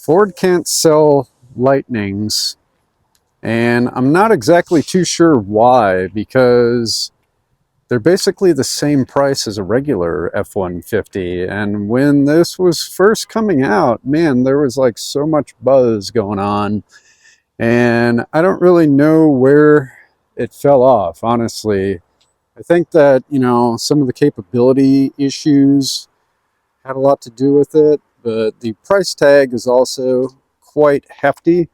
Ford can't sell Lightnings, and I'm not exactly too sure why, because they're basically the same price as a regular F-150. And when this was first coming out, man, there was like so much buzz going on, and I don't really know where it fell off, honestly. I think that, you know, some of the capability issues had a lot to do with it, but the price tag is also quite hefty.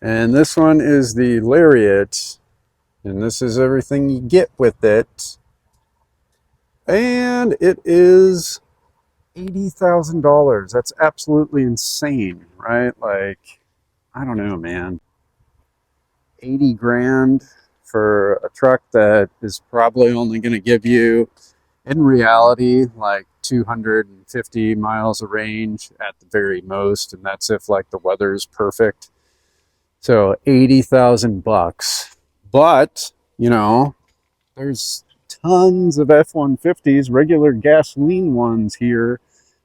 And this one is the Lariat, and this is everything you get with it. And it is $80,000. That's absolutely insane, right? Like, I don't know, man. 80 grand for a truck that is probably only going to give you, in reality, like 250 miles of range at the very most, and that's if like the weather's perfect. So 80,000 bucks. But, you know, there's tons of F-150s, regular gasoline ones here,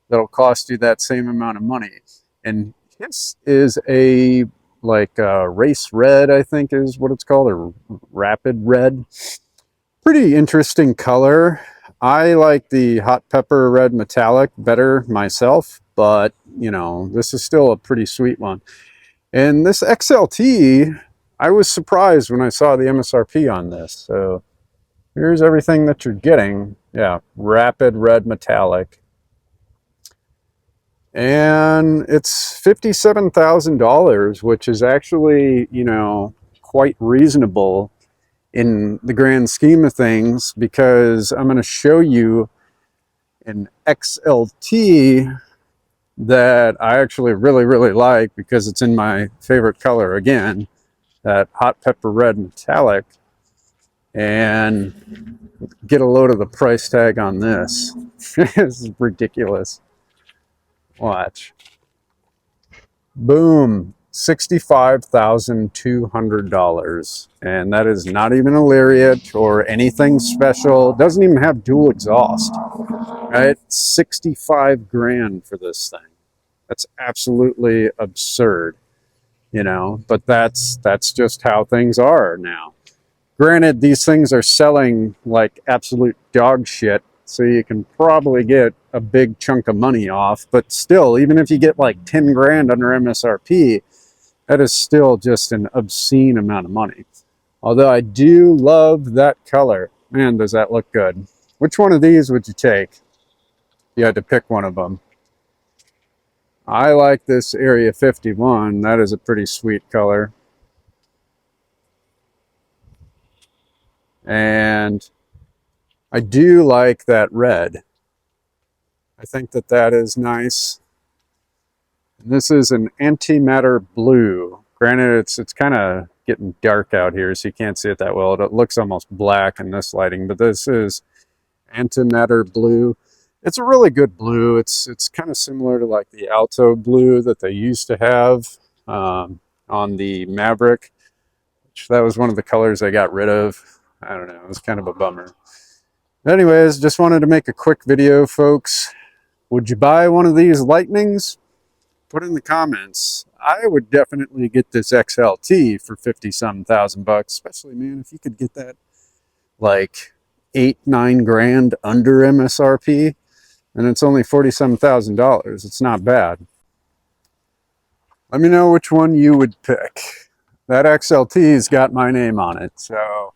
that'll cost you that same amount of money. And this is a race red, I think is what it's called, or rapid red. Pretty interesting color. I like the hot pepper red metallic better myself, but you know, this is still a pretty sweet one. And this XLT, I was surprised when I saw the MSRP on this. So here's everything that you're getting. Yeah, rapid red metallic. And it's $57,000, which is actually, you know, quite reasonable in the grand scheme of things, because I'm going to show you an XLT that I actually really like, because it's in my favorite color again, that hot pepper red metallic. And get a load of the price tag on this. This is ridiculous. Watch. Boom. $65,200. And that is not even a Lariat or anything special. It doesn't even have dual exhaust. Right? 65 grand for this thing. That's absolutely absurd. You know, but that's just how things are now. Granted, these things are selling like absolute dog shit, so you can probably get a big chunk of money off, but still, even if you get like 10 grand under MSRP, that is still just an obscene amount of money. Although I do love that color. Man, does that look good. Which one of these would you take if you had to pick one of them? I like this Area 51. That is a pretty sweet color. And I do like that red. I think that that is nice. And this is an antimatter blue. Granted, it's kind of getting dark out here, so you can't see it that well. It looks almost black in this lighting, but this is antimatter blue. It's a really good blue. It's kind of similar to like the Alto blue that they used to have on the Maverick, which that was one of the colors I got rid of. I don't know, it was kind of a bummer. Anyways, just wanted to make a quick video, folks. Would you buy one of these Lightnings? Put in the comments. I would definitely get this XLT for 50-some thousand bucks, especially, man, if you could get that like 8-9 grand under MSRP, and it's only $47,000. It's not bad. Let me know which one you would pick. That XLT's got my name on it, so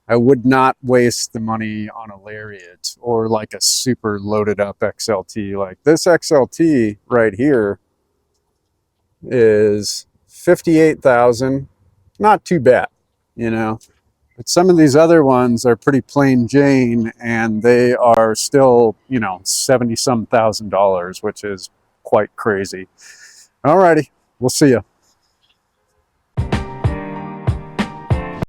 I would not waste the money on a Lariat or like a super loaded up XLT. Like this XLT right here is $58,000. Not too bad, you know. But some of these other ones are pretty plain Jane, and they are still, you know, $70-some thousand, which is quite crazy. Alrighty, we'll see you.